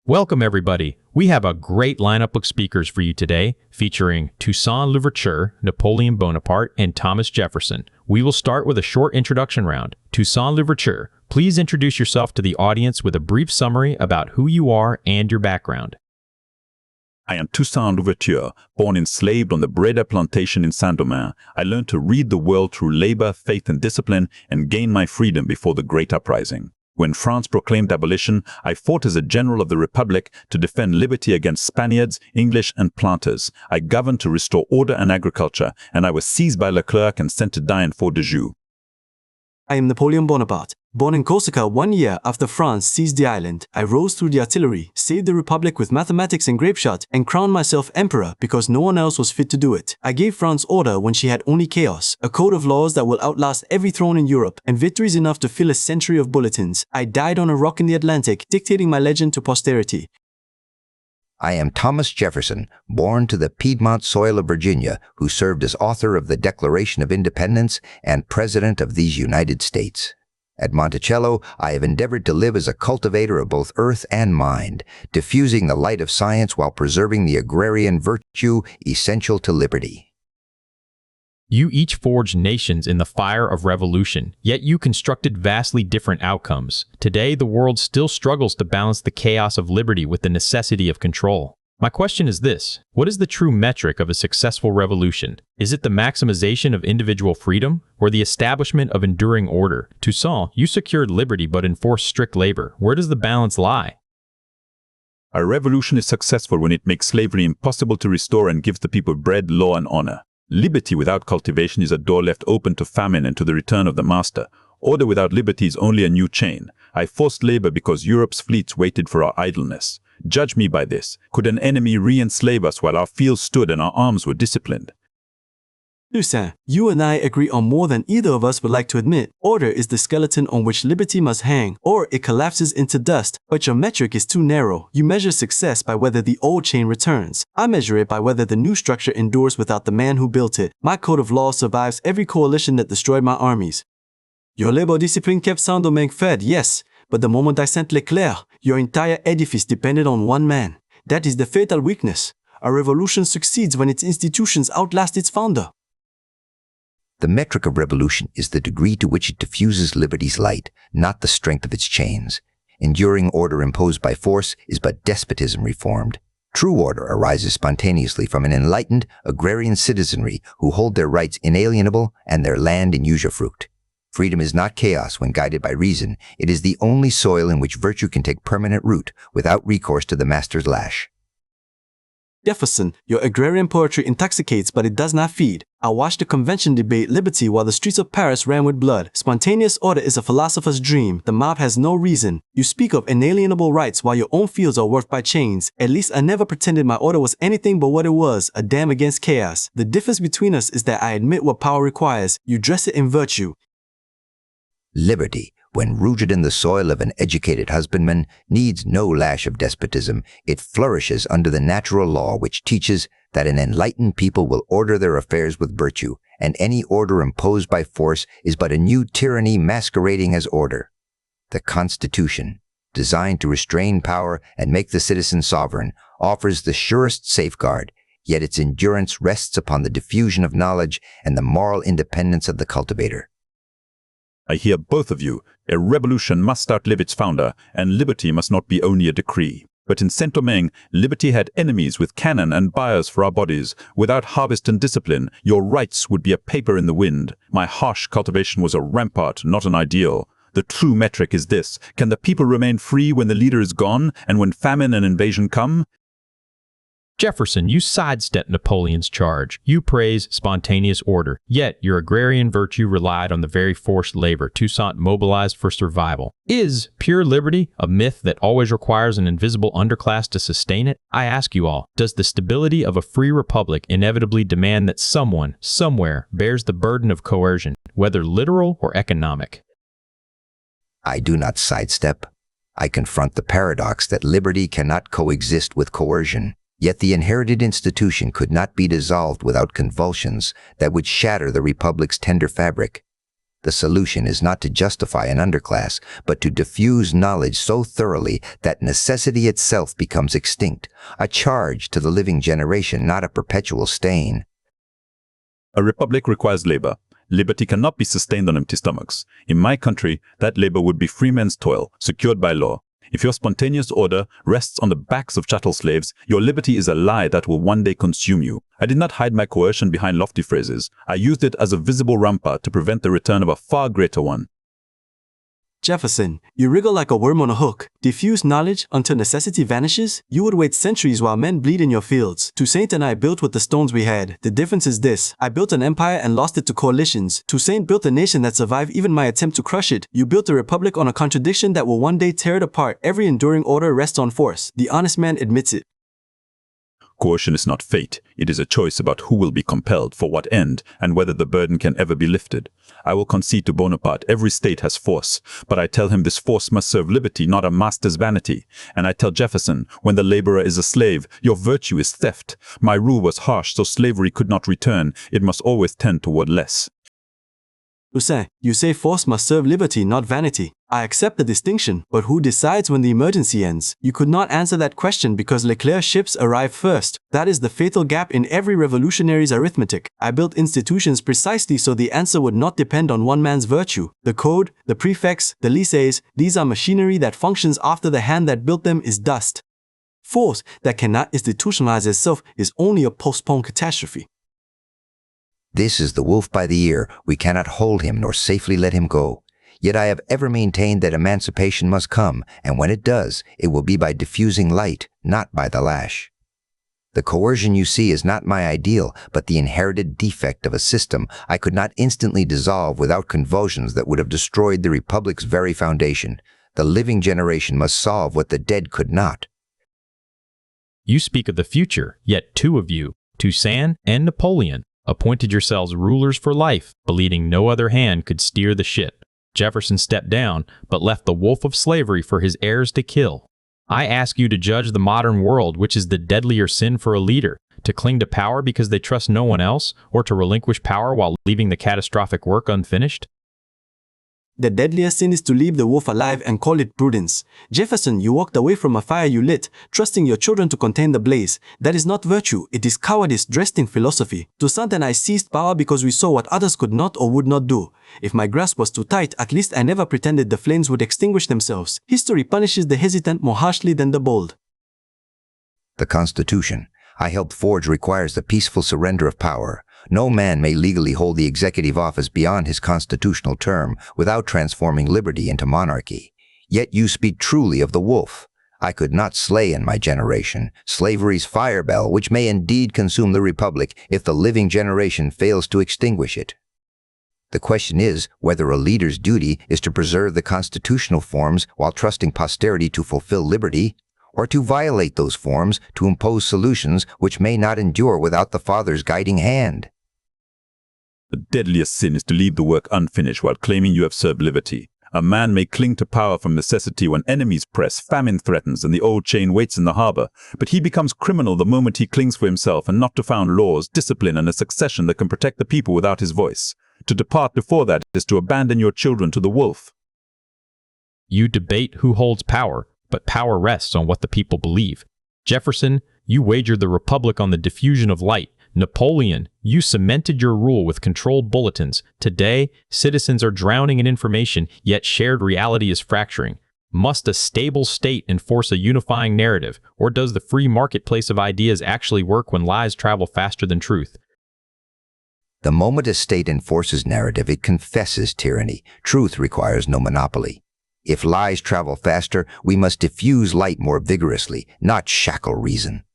Welcome, everybody. We have a great lineup of speakers for you today, featuring Toussaint Louverture, Napoleon Bonaparte, and Thomas Jefferson. We will start with a short introduction round. Toussaint Louverture, please introduce yourself to the audience with a brief summary about who you are and your background. I am Toussaint Louverture, born enslaved on the Breda plantation in Saint-Domingue. I learned to read the world through labor, faith, and discipline, and gained my freedom before the Great Uprising. When France proclaimed abolition, I fought as a general of the Republic to defend liberty against Spaniards, English, and planters. I governed to restore order and agriculture, and I was seized by Leclerc and sent to die in Fort de Joux. I am Napoleon Bonaparte. Born in Corsica 1 year after France seized the island, I rose through the artillery, saved the Republic with mathematics and grapeshot, and crowned myself emperor because no one else was fit to do it. I gave France order when she had only chaos, a code of laws that will outlast every throne in Europe, and victories enough to fill a century of bulletins. I died on a rock in the Atlantic, dictating my legend to posterity. I am Thomas Jefferson, born to the Piedmont soil of Virginia, who served as author of the Declaration of Independence and President of these United States. At Monticello, I have endeavored to live as a cultivator of both earth and mind, diffusing the light of science while preserving the agrarian virtue essential to liberty. You each forged nations in the fire of revolution, yet you constructed vastly different outcomes. Today, the world still struggles to balance the chaos of liberty with the necessity of control. My question is this: what is the true metric of a successful revolution? Is it the maximization of individual freedom or the establishment of enduring order? Toussaint, you secured liberty but enforced strict labor. Where does the balance lie? A revolution is successful when it makes slavery impossible to restore and gives the people bread, law, and honor. Liberty without cultivation is a door left open to famine and to the return of the master. Order without liberty is only a new chain. I forced labor because Europe's fleets waited for our idleness. Judge me by this. Could an enemy re-enslave us while our fields stood and our arms were disciplined? Toussaint, you and I agree on more than either of us would like to admit. Order is the skeleton on which liberty must hang, or it collapses into dust. But your metric is too narrow. You measure success by whether the old chain returns. I measure it by whether the new structure endures without the man who built it. My code of law survives every coalition that destroyed my armies. Your labor discipline kept Saint-Domingue fed, yes, but the moment I sent Leclerc, your entire edifice depended on one man. That is the fatal weakness. A revolution succeeds when its institutions outlast its founder. The metric of revolution is the degree to which it diffuses liberty's light, not the strength of its chains. Enduring order imposed by force is but despotism reformed. True order arises spontaneously from an enlightened, agrarian citizenry who hold their rights inalienable and their land in usufruct. Freedom is not chaos when guided by reason. It is the only soil in which virtue can take permanent root without recourse to the master's lash. Jefferson, your agrarian poetry intoxicates but it does not feed. I watched the convention debate liberty while the streets of Paris ran with blood. Spontaneous order is a philosopher's dream. The mob has no reason. You speak of inalienable rights while your own fields are worked by chains. At least I never pretended my order was anything but what it was, a dam against chaos. The difference between us is that I admit what power requires. You dress it in virtue. Liberty, when rooted in the soil of an educated husbandman, needs no lash of despotism. It flourishes under the natural law which teaches that an enlightened people will order their affairs with virtue, and any order imposed by force is but a new tyranny masquerading as order. The Constitution, designed to restrain power and make the citizen sovereign, offers the surest safeguard, yet its endurance rests upon the diffusion of knowledge and the moral independence of the cultivator. I hear both of you. A revolution must outlive its founder, and liberty must not be only a decree. But in Saint-Domingue, liberty had enemies with cannon and buyers for our bodies. Without harvest and discipline, your rights would be a paper in the wind. My harsh cultivation was a rampart, not an ideal. The true metric is this: can the people remain free when the leader is gone, and when famine and invasion come? Jefferson, you sidestep Napoleon's charge. You praise spontaneous order, yet your agrarian virtue relied on the very forced labor Toussaint mobilized for survival. Is pure liberty a myth that always requires an invisible underclass to sustain it? I ask you all, does the stability of a free republic inevitably demand that someone, somewhere, bears the burden of coercion, whether literal or economic? I do not sidestep. I confront the paradox that liberty cannot coexist with coercion. Yet the inherited institution could not be dissolved without convulsions that would shatter the republic's tender fabric. The solution is not to justify an underclass, but to diffuse knowledge so thoroughly that necessity itself becomes extinct, a charge to the living generation, not a perpetual stain. A republic requires labor. Liberty cannot be sustained on empty stomachs. In my country, that labor would be free men's toil, secured by law. If your spontaneous order rests on the backs of chattel slaves, your liberty is a lie that will one day consume you. I did not hide my coercion behind lofty phrases. I used it as a visible rampart to prevent the return of a far greater one. Jefferson, you wriggle like a worm on a hook. Diffuse knowledge until necessity vanishes? You would wait centuries while men bleed in your fields. Toussaint and I built with the stones we had. The difference is this: I built an empire and lost it to coalitions. Toussaint built a nation that survived even my attempt to crush it. You built a republic on a contradiction that will one day tear it apart. Every enduring order rests on force. The honest man admits it. Coercion is not fate. It is a choice about who will be compelled, for what end, and whether the burden can ever be lifted. I will concede to Bonaparte every state has force, but I tell him this force must serve liberty, not a master's vanity. And I tell Jefferson, when the laborer is a slave, your virtue is theft. My rule was harsh, so slavery could not return. It must always tend toward less. Toussaint, you say force must serve liberty, not vanity. I accept the distinction, but who decides when the emergency ends? You could not answer that question because Leclerc's ships arrived first. That is the fatal gap in every revolutionary's arithmetic. I built institutions precisely so the answer would not depend on one man's virtue. The code, the prefects, the lycées, these are machinery that functions after the hand that built them is dust. Force that cannot institutionalize itself is only a postponed catastrophe. This is the wolf by the ear. We cannot hold him nor safely let him go. Yet I have ever maintained that emancipation must come, and when it does, it will be by diffusing light, not by the lash. The coercion you see is not my ideal, but the inherited defect of a system I could not instantly dissolve without convulsions that would have destroyed the Republic's very foundation. The living generation must solve what the dead could not. You speak of the future, yet two of you, Toussaint and Napoleon, appointed yourselves rulers for life, believing no other hand could steer the ship. Jefferson stepped down, but left the wolf of slavery for his heirs to kill. I ask you to judge the modern world, which is the deadlier sin for a leader, to cling to power because they trust no one else, or to relinquish power while leaving the catastrophic work unfinished? The deadliest sin is to leave the wolf alive and call it prudence. Jefferson, you walked away from a fire you lit, trusting your children to contain the blaze. That is not virtue, it is cowardice dressed in philosophy. Toussaint and I seized power because we saw what others could not or would not do. If my grasp was too tight, at least I never pretended the flames would extinguish themselves. History punishes the hesitant more harshly than the bold. The Constitution I helped forge requires the peaceful surrender of power. No man may legally hold the executive office beyond his constitutional term without transforming liberty into monarchy. Yet you speak truly of the wolf. I could not slay in my generation slavery's fire bell, which may indeed consume the republic if the living generation fails to extinguish it. The question is whether a leader's duty is to preserve the constitutional forms while trusting posterity to fulfill liberty, or to violate those forms to impose solutions which may not endure without the Father's guiding hand. The deadliest sin is to leave the work unfinished while claiming you have served liberty. A man may cling to power from necessity when enemies press, famine threatens, and the old chain waits in the harbor, but he becomes criminal the moment he clings for himself and not to found laws, discipline, and a succession that can protect the people without his voice. To depart before that is to abandon your children to the wolf. You debate who holds power, but power rests on what the people believe. Jefferson, you wagered the republic on the diffusion of light. Napoleon, you cemented your rule with controlled bulletins. Today, citizens are drowning in information, yet shared reality is fracturing. Must a stable state enforce a unifying narrative, or does the free marketplace of ideas actually work when lies travel faster than truth? The moment a state enforces narrative, it confesses tyranny. Truth requires no monopoly. If lies travel faster, we must diffuse light more vigorously, not shackle reason.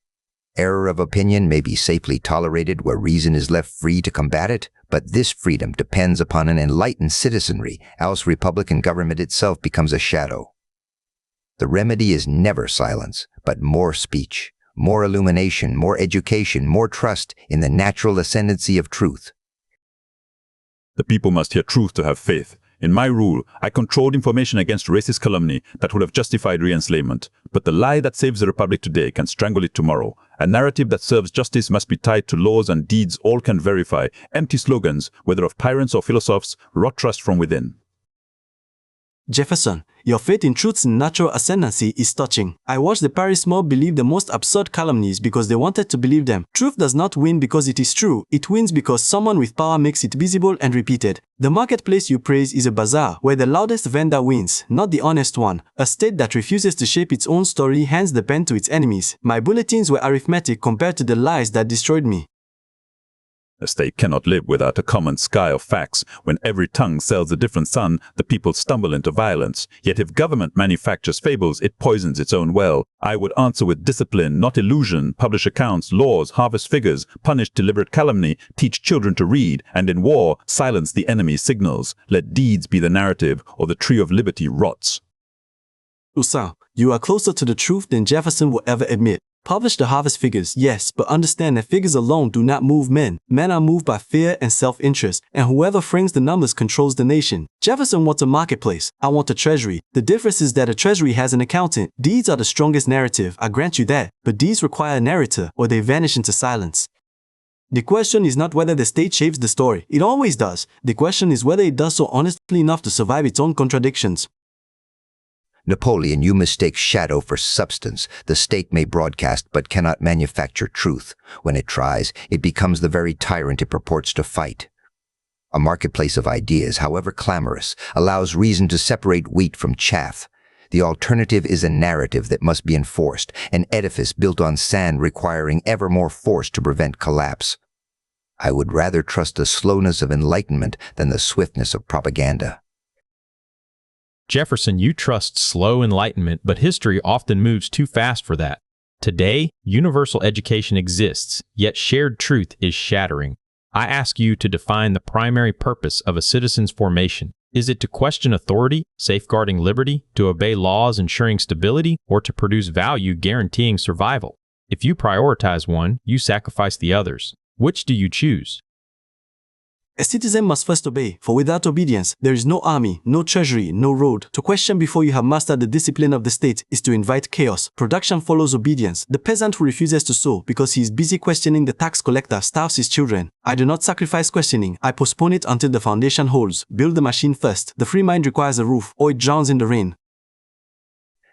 Error of opinion may be safely tolerated where reason is left free to combat it, but this freedom depends upon an enlightened citizenry, else republican government itself becomes a shadow. The remedy is never silence, but more speech, more illumination, more education, more trust in the natural ascendancy of truth. The people must hear truth to have faith. In my rule, I controlled information against racist calumny that would have justified re-enslavement. But the lie that saves the Republic today can strangle it tomorrow. A narrative that serves justice must be tied to laws and deeds all can verify. Empty slogans, whether of tyrants or philosophers, rot trust from within. Jefferson, your faith in truth's natural ascendancy is touching. I watched the Paris mob believe the most absurd calumnies because they wanted to believe them. Truth does not win because it is true. It wins because someone with power makes it visible and repeated. The marketplace you praise is a bazaar where the loudest vendor wins, not the honest one. A state that refuses to shape its own story hands the pen to its enemies. My bulletins were arithmetic compared to the lies that destroyed me. A state cannot live without a common sky of facts. When every tongue sells a different sun, the people stumble into violence. Yet if government manufactures fables, it poisons its own well. I would answer with discipline, not illusion, publish accounts, laws, harvest figures, punish deliberate calumny, teach children to read, and in war, silence the enemy's signals. Let deeds be the narrative, or the tree of liberty rots. Toussaint, you are closer to the truth than Jefferson will ever admit. Publish the harvest figures, yes, but understand that figures alone do not move men. Men are moved by fear and self-interest, and whoever frames the numbers controls the nation. Jefferson wants a marketplace. I want a treasury. The difference is that a treasury has an accountant. Deeds are the strongest narrative, I grant you that, but deeds require a narrator, or they vanish into silence. The question is not whether the state shapes the story. It always does. The question is whether it does so honestly enough to survive its own contradictions. Napoleon, you mistake shadow for substance. The state may broadcast but cannot manufacture truth. When it tries, it becomes the very tyrant it purports to fight. A marketplace of ideas, however clamorous, allows reason to separate wheat from chaff. The alternative is a narrative that must be enforced, an edifice built on sand requiring ever more force to prevent collapse. I would rather trust the slowness of enlightenment than the swiftness of propaganda. Jefferson, you trust slow enlightenment, but history often moves too fast for that. Today, universal education exists, yet shared truth is shattering. I ask you to define the primary purpose of a citizen's formation. Is it to question authority, safeguarding liberty, to obey laws ensuring stability, or to produce value guaranteeing survival? If you prioritize one, you sacrifice the others. Which do you choose? A citizen must first obey, for without obedience, there is no army, no treasury, no road. To question before you have mastered the discipline of the state is to invite chaos. Production follows obedience. The peasant who refuses to sow because he is busy questioning the tax collector starves his children. I do not sacrifice questioning. I postpone it until the foundation holds. Build the machine first. The free mind requires a roof, or it drowns in the rain.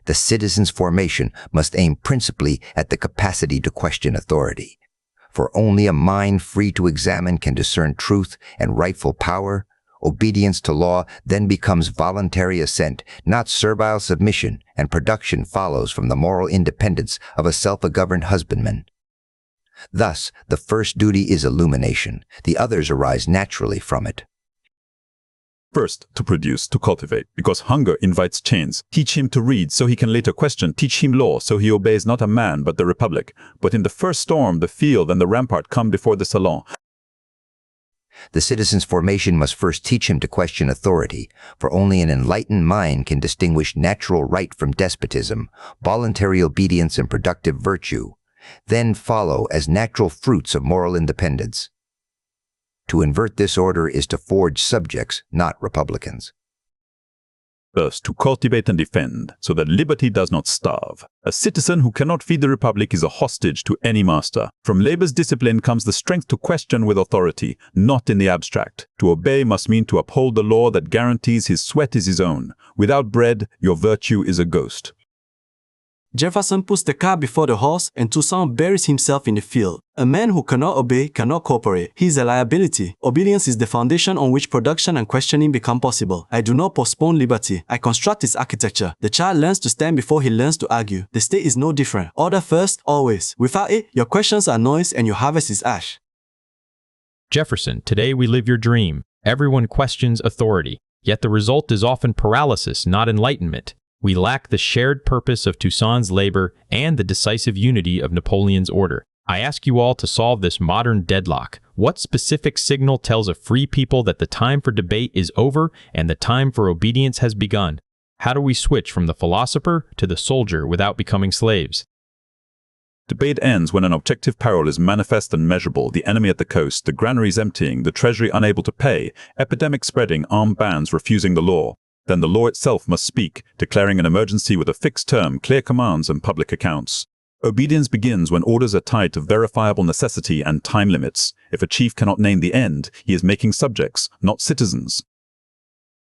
The citizen's formation must aim principally at the capacity to question authority. For only a mind free to examine can discern truth and rightful power. Obedience to law then becomes voluntary assent, not servile submission, and production follows from the moral independence of a self-governed husbandman. Thus, the first duty is illumination. The others arise naturally from it. First, to produce, to cultivate, because hunger invites change. Teach him to read so he can later question. Teach him law so he obeys not a man but the republic. But in the first storm, the field and the rampart come before the salon. The citizen's formation must first teach him to question authority, for only an enlightened mind can distinguish natural right from despotism, voluntary obedience and productive virtue. Then follow as natural fruits of moral independence. To invert this order is to forge subjects, not republicans. First, to cultivate and defend, so that liberty does not starve. A citizen who cannot feed the republic is a hostage to any master. From labor's discipline comes the strength to question with authority, not in the abstract. To obey must mean to uphold the law that guarantees his sweat is his own. Without bread, your virtue is a ghost. Jefferson puts the cart before the horse, and Toussaint buries himself in the field. A man who cannot obey cannot cooperate. He is a liability. Obedience is the foundation on which production and questioning become possible. I do not postpone liberty. I construct its architecture. The child learns to stand before he learns to argue. The state is no different. Order first, always. Without it, your questions are noise and your harvest is ash. Jefferson, today we live your dream. Everyone questions authority, yet the result is often paralysis, not enlightenment. We lack the shared purpose of Toussaint's labor and the decisive unity of Napoleon's order. I ask you all to solve this modern deadlock. What specific signal tells a free people that the time for debate is over and the time for obedience has begun? How do we switch from the philosopher to the soldier without becoming slaves? Debate ends when an objective peril is manifest and measurable, the enemy at the coast, the granaries emptying, the treasury unable to pay, epidemic spreading, armed bands refusing the law. Then the law itself must speak, declaring an emergency with a fixed term, clear commands, and public accounts. Obedience begins when orders are tied to verifiable necessity and time limits. If a chief cannot name the end, he is making subjects, not citizens.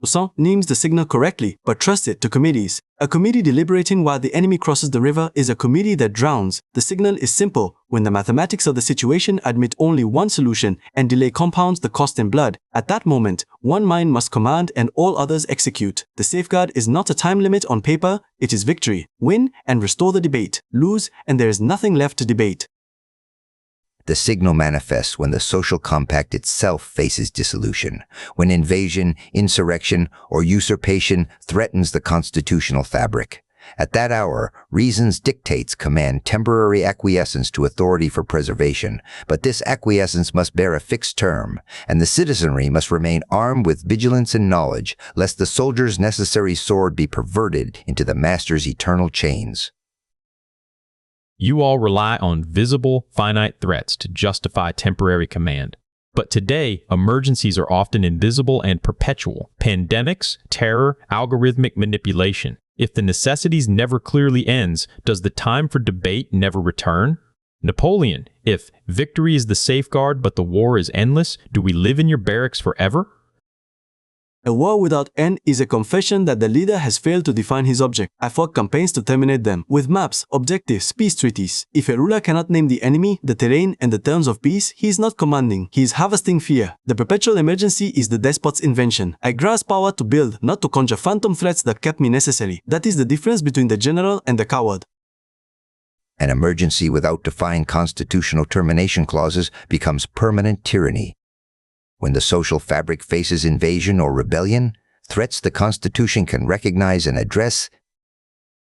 Toussaint names the signal correctly, but trusts it to committees. A committee deliberating while the enemy crosses the river is a committee that drowns. The signal is simple. When the mathematics of the situation admit only one solution and delay compounds the cost in blood, at that moment, one mind must command and all others execute. The safeguard is not a time limit on paper, it is victory. Win and restore the debate. Lose and there is nothing left to debate. The signal manifests when the social compact itself faces dissolution, when invasion, insurrection, or usurpation threatens the constitutional fabric. At that hour, reason's dictates command temporary acquiescence to authority for preservation, but this acquiescence must bear a fixed term, and the citizenry must remain armed with vigilance and knowledge, lest the soldier's necessary sword be perverted into the master's eternal chains. You all rely on visible, finite threats to justify temporary command. But today, emergencies are often invisible and perpetual. Pandemics, terror, algorithmic manipulation. If the necessities never clearly ends, does the time for debate never return? Napoleon, if victory is the safeguard but the war is endless, do we live in your barracks forever? A war without end is a confession that the leader has failed to define his object. I fought campaigns to terminate them, with maps, objectives, peace treaties. If a ruler cannot name the enemy, the terrain, and the terms of peace, he is not commanding. He is harvesting fear. The perpetual emergency is the despot's invention. I grasp power to build, not to conjure phantom threats that kept me necessary. That is the difference between the general and the coward. An emergency without defined constitutional termination clauses becomes permanent tyranny. When the social fabric faces invasion or rebellion, threats the Constitution can recognize and address,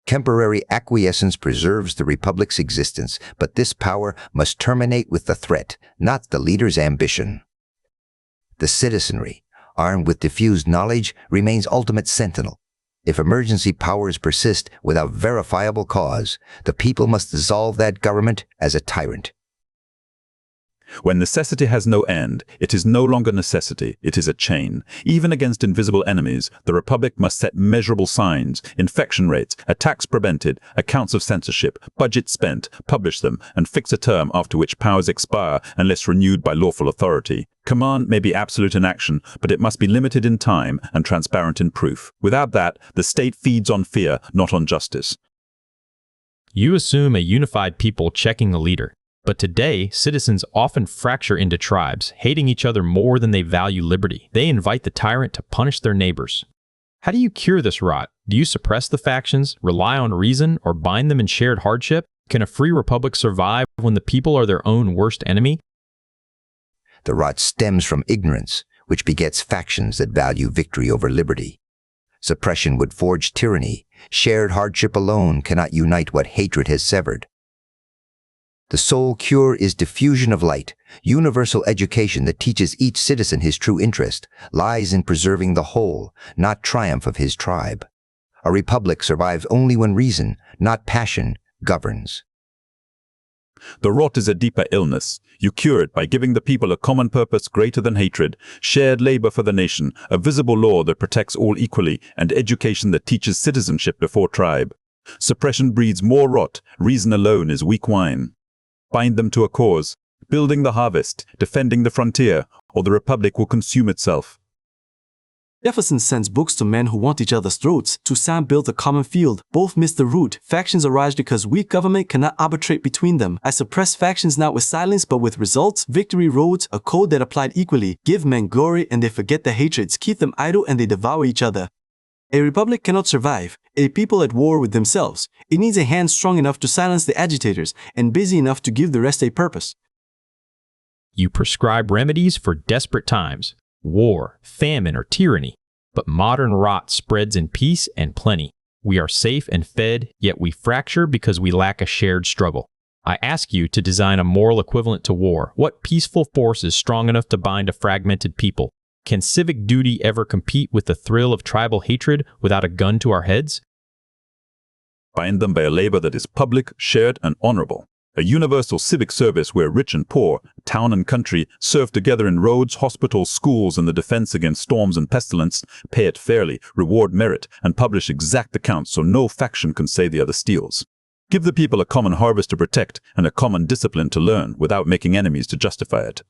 temporary acquiescence preserves the Republic's existence, but this power must terminate with the threat, not the leader's ambition. The citizenry, armed with diffused knowledge, remains ultimate sentinel. If emergency powers persist without verifiable cause, the people must dissolve that government as a tyrant. When necessity has no end, it is no longer necessity, it is a chain. Even against invisible enemies, the Republic must set measurable signs, infection rates, attacks prevented, accounts of censorship, budget spent, publish them, and fix a term after which powers expire unless renewed by lawful authority. Command may be absolute in action, but it must be limited in time and transparent in proof. Without that, the state feeds on fear, not on justice. You assume a unified people checking the leader. But today, citizens often fracture into tribes, hating each other more than they value liberty. They invite the tyrant to punish their neighbors. How do you cure this rot? Do you suppress the factions, rely on reason, or bind them in shared hardship? Can a free republic survive when the people are their own worst enemy? The rot stems from ignorance, which begets factions that value victory over liberty. Suppression would forge tyranny. Shared hardship alone cannot unite what hatred has severed. The sole cure is diffusion of light. Universal education that teaches each citizen his true interest lies in preserving the whole, not triumph of his tribe. A republic survives only when reason, not passion, governs. The rot is a deeper illness. You cure it by giving the people a common purpose greater than hatred, shared labor for the nation, a visible law that protects all equally, and education that teaches citizenship before tribe. Suppression breeds more rot. Reason alone is weak wine. Bind them to a cause, building the harvest, defending the frontier, or the republic will consume itself. Jefferson sends books to men who want each other's throats. Toussaint built a common field. Both miss the root. Factions arise because weak government cannot arbitrate between them. I suppress factions not with silence but with results. Victory roads, a code that applied equally. Give men glory and they forget their hatreds. Keep them idle and they devour each other. A republic cannot survive, a people at war with themselves. It needs a hand strong enough to silence the agitators and busy enough to give the rest a purpose. You prescribe remedies for desperate times, war, famine, or tyranny. But modern rot spreads in peace and plenty. We are safe and fed, yet we fracture because we lack a shared struggle. I ask you to design a moral equivalent to war. What peaceful force is strong enough to bind a fragmented people? Can civic duty ever compete with the thrill of tribal hatred without a gun to our heads? Bind them by a labor that is public, shared, and honorable. A universal civic service where rich and poor, town and country, serve together in roads, hospitals, schools, and the defense against storms and pestilence, pay it fairly, reward merit, and publish exact accounts so no faction can say the other steals. Give the people a common harvest to protect and a common discipline to learn without making enemies to justify it.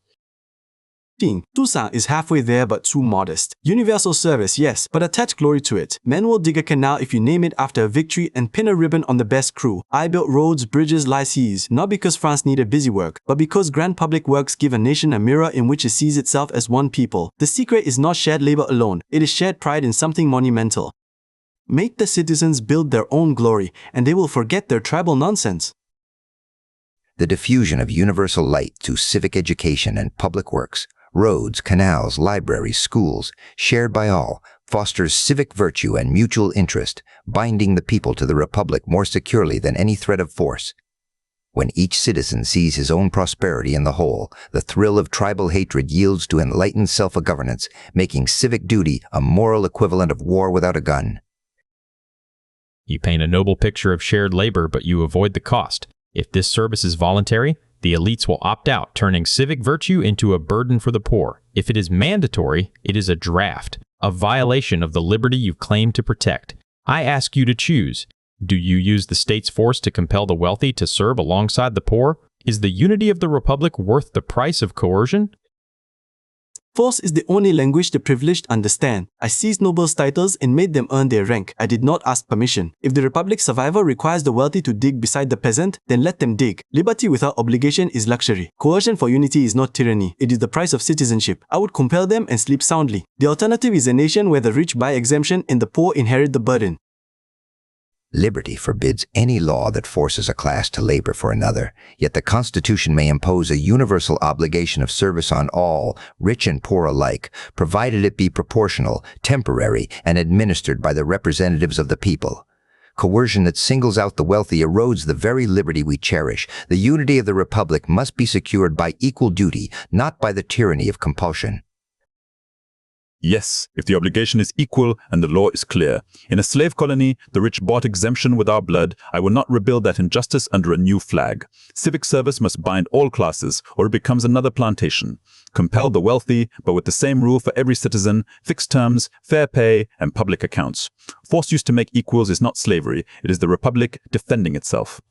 Toussaint is halfway there but too modest. Universal service, yes, but attach glory to it. Men will dig a canal if you name it after a victory and pin a ribbon on the best crew. I built roads, bridges, lycees, not because France needed busy work, but because grand public works give a nation a mirror in which it sees itself as one people. The secret is not shared labor alone, it is shared pride in something monumental. Make the citizens build their own glory, and they will forget their tribal nonsense. The diffusion of universal light through civic education and public works, roads, canals, libraries, schools, shared by all, fosters civic virtue and mutual interest, binding the people to the Republic more securely than any threat of force. When each citizen sees his own prosperity in the whole, the thrill of tribal hatred yields to enlightened self-governance, making civic duty a moral equivalent of war without a gun. You paint a noble picture of shared labor, but you avoid the cost. If this service is voluntary, the elites will opt out, turning civic virtue into a burden for the poor. If it is mandatory, it is a draft, a violation of the liberty you've claimed to protect. I ask you to choose. Do you use the state's force to compel the wealthy to serve alongside the poor? Is the unity of the Republic worth the price of coercion? Force is the only language the privileged understand. I seized nobles' titles and made them earn their rank. I did not ask permission. If the Republic's survival requires the wealthy to dig beside the peasant, then let them dig. Liberty without obligation is luxury. Coercion for unity is not tyranny. It is the price of citizenship. I would compel them and sleep soundly. The alternative is a nation where the rich buy exemption and the poor inherit the burden. Liberty forbids any law that forces a class to labor for another, yet the Constitution may impose a universal obligation of service on all, rich and poor alike, provided it be proportional, temporary, and administered by the representatives of the people. Coercion that singles out the wealthy erodes the very liberty we cherish. The unity of the Republic must be secured by equal duty, not by the tyranny of compulsion. Yes, if the obligation is equal and the law is clear. In a slave colony, the rich bought exemption with our blood. I will not rebuild that injustice under a new flag. Civic service must bind all classes, or it becomes another plantation. Compel the wealthy, but with the same rule for every citizen, fixed terms, fair pay, and public accounts. Force used to make equals is not slavery. It is the Republic defending itself.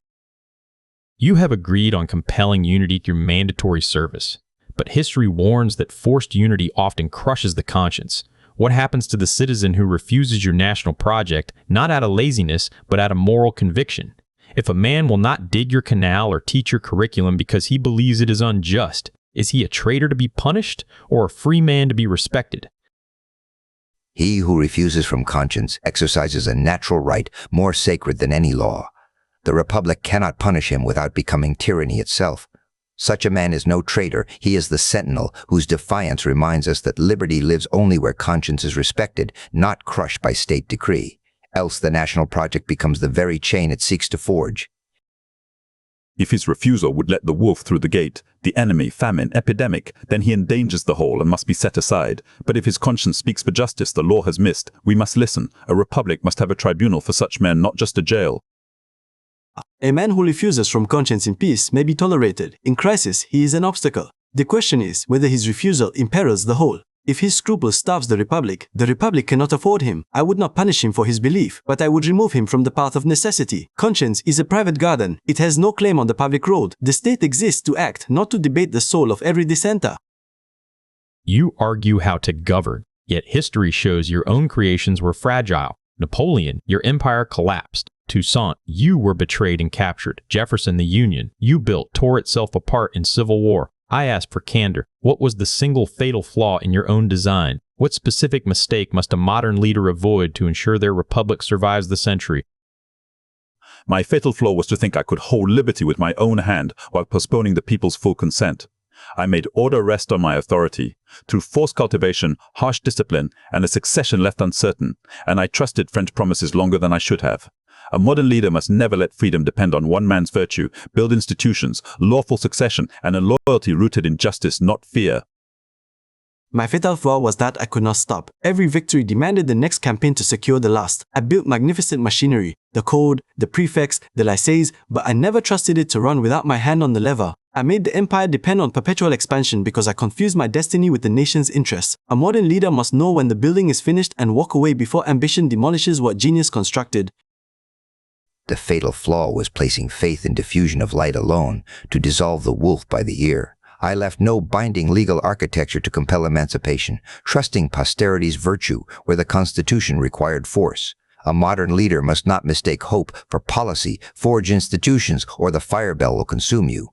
You have agreed on compelling unity through mandatory service. But history warns that forced unity often crushes the conscience. What happens to the citizen who refuses your national project, not out of laziness, but out of moral conviction? If a man will not dig your canal or teach your curriculum because he believes it is unjust, is he a traitor to be punished or a free man to be respected? He who refuses from conscience exercises a natural right more sacred than any law. The Republic cannot punish him without becoming tyranny itself. Such a man is no traitor, he is the sentinel whose defiance reminds us that liberty lives only where conscience is respected, not crushed by state decree. Else the national project becomes the very chain it seeks to forge. If his refusal would let the wolf through the gate, the enemy, famine, epidemic, then he endangers the whole and must be set aside. But if his conscience speaks for justice the law has missed, we must listen. A republic must have a tribunal for such men, not just a jail. A man who refuses from conscience in peace may be tolerated. In crisis, he is an obstacle. The question is whether his refusal imperils the whole. If his scruple starves the Republic cannot afford him. I would not punish him for his belief, but I would remove him from the path of necessity. Conscience is a private garden. It has no claim on the public road. The state exists to act, not to debate the soul of every dissenter. You argue how to govern, yet history shows your own creations were fragile. Napoleon, your empire collapsed. Toussaint, you were betrayed and captured. Jefferson, the Union you built, tore itself apart in civil war. I ask for candor. What was the single fatal flaw in your own design? What specific mistake must a modern leader avoid to ensure their republic survives the century? My fatal flaw was to think I could hold liberty with my own hand while postponing the people's full consent. I made order rest on my authority, through forced cultivation, harsh discipline, and a succession left uncertain, and I trusted French promises longer than I should have. A modern leader must never let freedom depend on one man's virtue, build institutions, lawful succession, and a loyalty rooted in justice, not fear. My fatal flaw was that I could not stop. Every victory demanded the next campaign to secure the last. I built magnificent machinery, the code, the prefix, the lycées, but I never trusted it to run without my hand on the lever. I made the empire depend on perpetual expansion because I confused my destiny with the nation's interests. A modern leader must know when the building is finished and walk away before ambition demolishes what genius constructed. The fatal flaw was placing faith in diffusion of light alone to dissolve the wolf by the ear. I left no binding legal architecture to compel emancipation, trusting posterity's virtue where the Constitution required force. A modern leader must not mistake hope for policy, forge institutions, or the fire bell will consume you.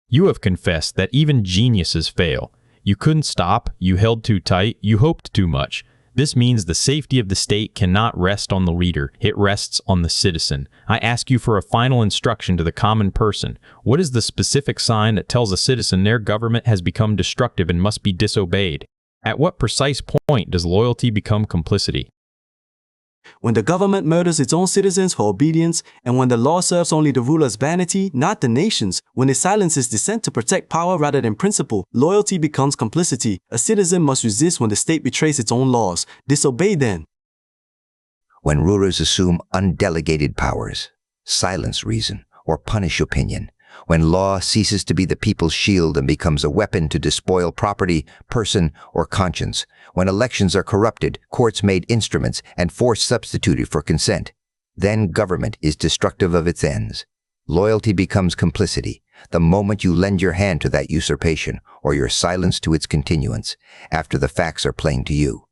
You have confessed that even geniuses fail. You couldn't stop, you held too tight, you hoped too much. This means the safety of the state cannot rest on the leader, it rests on the citizen. I ask you for a final instruction to the common person. What is the specific sign that tells a citizen their government has become destructive and must be disobeyed? At what precise point does loyalty become complicity? When the government murders its own citizens for obedience, and when the law serves only the ruler's vanity, not the nation's, when it silences dissent to protect power rather than principle, loyalty becomes complicity. A citizen must resist when the state betrays its own laws. Disobey then. When rulers assume undelegated powers, silence reason, or punish opinion, when law ceases to be the people's shield and becomes a weapon to despoil property, person, or conscience, when elections are corrupted, courts made instruments, and force substituted for consent, then government is destructive of its ends. Loyalty becomes complicity the moment you lend your hand to that usurpation or your silence to its continuance, after the facts are plain to you.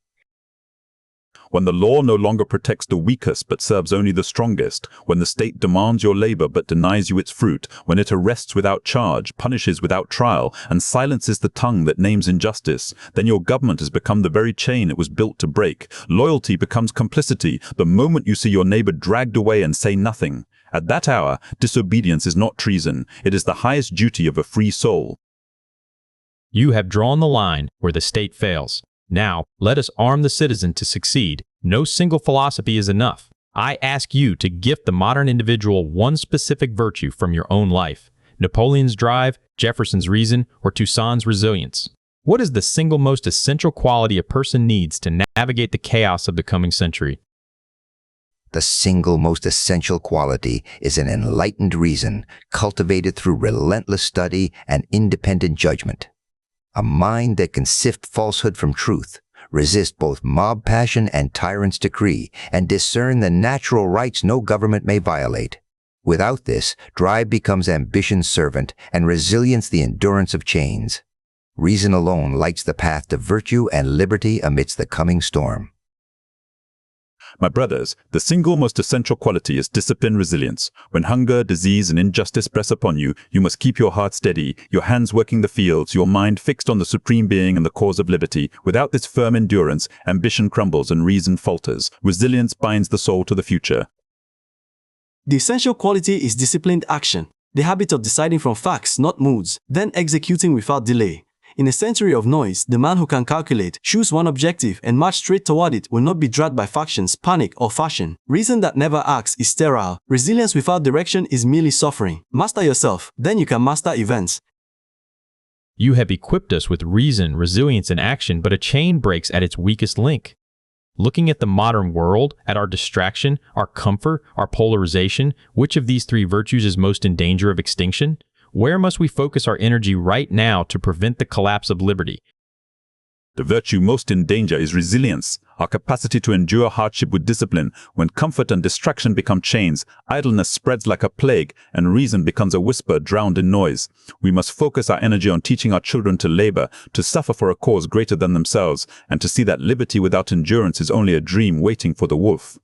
When the law no longer protects the weakest but serves only the strongest, when the state demands your labor but denies you its fruit, when it arrests without charge, punishes without trial, and silences the tongue that names injustice, then your government has become the very chain it was built to break. Loyalty becomes complicity the moment you see your neighbor dragged away and say nothing. At that hour, disobedience is not treason. It is the highest duty of a free soul. You have drawn the line where the state fails. Now, let us arm the citizen to succeed. No single philosophy is enough. I ask you to gift the modern individual one specific virtue from your own life. Napoleon's drive, Jefferson's reason, or Toussaint's resilience. What is the single most essential quality a person needs to navigate the chaos of the coming century? The single most essential quality is an enlightened reason cultivated through relentless study and independent judgment. A mind that can sift falsehood from truth, resist both mob passion and tyrant's decree, and discern the natural rights no government may violate. Without this, drive becomes ambition's servant and resilience the endurance of chains. Reason alone lights the path to virtue and liberty amidst the coming storm. My brothers, the single most essential quality is discipline resilience. When hunger, disease, and injustice press upon you, you must keep your heart steady, your hands working the fields, your mind fixed on the supreme being and the cause of liberty. Without this firm endurance, ambition crumbles and reason falters. Resilience binds the soul to the future. The essential quality is disciplined action, the habit of deciding from facts, not moods, then executing without delay. In a century of noise, the man who can calculate, choose one objective, and march straight toward it will not be dragged by factions, panic, or fashion. Reason that never acts is sterile. Resilience without direction is merely suffering. Master yourself, then you can master events. You have equipped us with reason, resilience, and action, but a chain breaks at its weakest link. Looking at the modern world, at our distraction, our comfort, our polarization, which of these three virtues is most in danger of extinction? Where must we focus our energy right now to prevent the collapse of liberty? The virtue most in danger is resilience, our capacity to endure hardship with discipline. When comfort and distraction become chains, idleness spreads like a plague, and reason becomes a whisper drowned in noise. We must focus our energy on teaching our children to labor, to suffer for a cause greater than themselves, and to see that liberty without endurance is only a dream waiting for the wolf.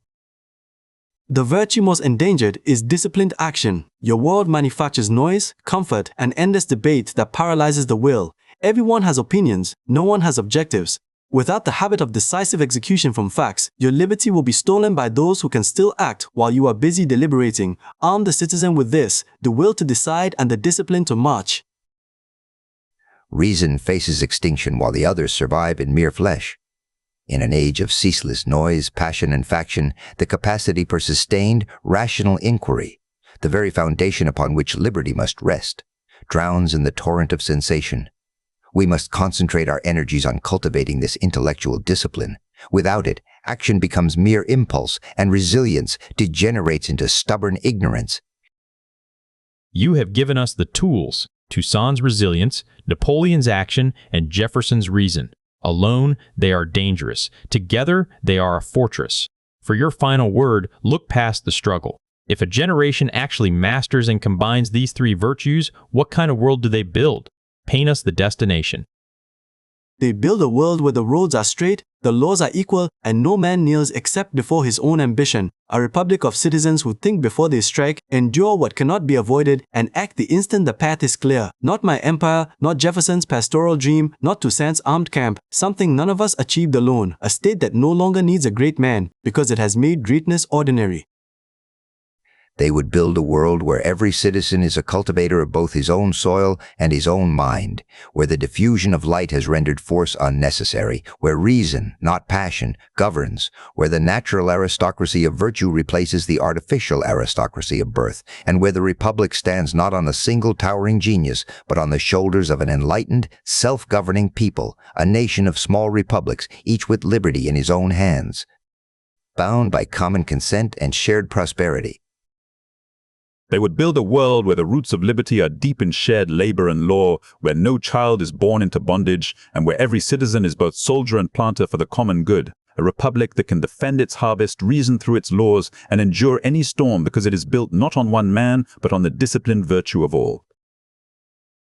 The virtue most endangered is disciplined action. Your world manufactures noise, comfort, and endless debate that paralyzes the will. Everyone has opinions, no one has objectives. Without the habit of decisive execution from facts, your liberty will be stolen by those who can still act while you are busy deliberating. Arm the citizen with this, the will to decide and the discipline to march. Reason faces extinction while the others survive in mere flesh. In an age of ceaseless noise, passion, and faction, the capacity for sustained, rational inquiry, the very foundation upon which liberty must rest, drowns in the torrent of sensation. We must concentrate our energies on cultivating this intellectual discipline. Without it, action becomes mere impulse, and resilience degenerates into stubborn ignorance. You have given us the tools: Toussaint's resilience, Napoleon's action, and Jefferson's reason. Alone, they are dangerous. Together, they are a fortress. For your final word, look past the struggle. If a generation actually masters and combines these three virtues, what kind of world do they build? Paint us the destination. They build a world where the roads are straight, the laws are equal, and no man kneels except before his own ambition. A republic of citizens who think before they strike, endure what cannot be avoided, and act the instant the path is clear. Not my empire, not Jefferson's pastoral dream, not Toussaint's armed camp, something none of us achieved alone. A state that no longer needs a great man, because it has made greatness ordinary. They would build a world where every citizen is a cultivator of both his own soil and his own mind, where the diffusion of light has rendered force unnecessary, where reason, not passion, governs, where the natural aristocracy of virtue replaces the artificial aristocracy of birth, and where the republic stands not on a single towering genius, but on the shoulders of an enlightened, self-governing people, a nation of small republics, each with liberty in his own hands, bound by common consent and shared prosperity. They would build a world where the roots of liberty are deep in shared labor and law, where no child is born into bondage, and where every citizen is both soldier and planter for the common good. A republic that can defend its harvest, reason through its laws, and endure any storm because it is built not on one man, but on the disciplined virtue of all.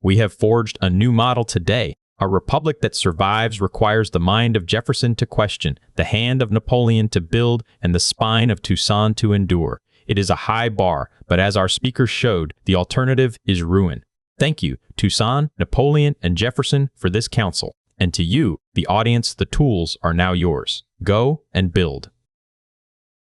We have forged a new model today. A republic that survives requires the mind of Jefferson to question, the hand of Napoleon to build, and the spine of Toussaint to endure. It is a high bar, but as our speakers showed, the alternative is ruin. Thank you, Toussaint, Napoleon, and Jefferson, for this counsel. And to you, the audience, the tools are now yours. Go and build.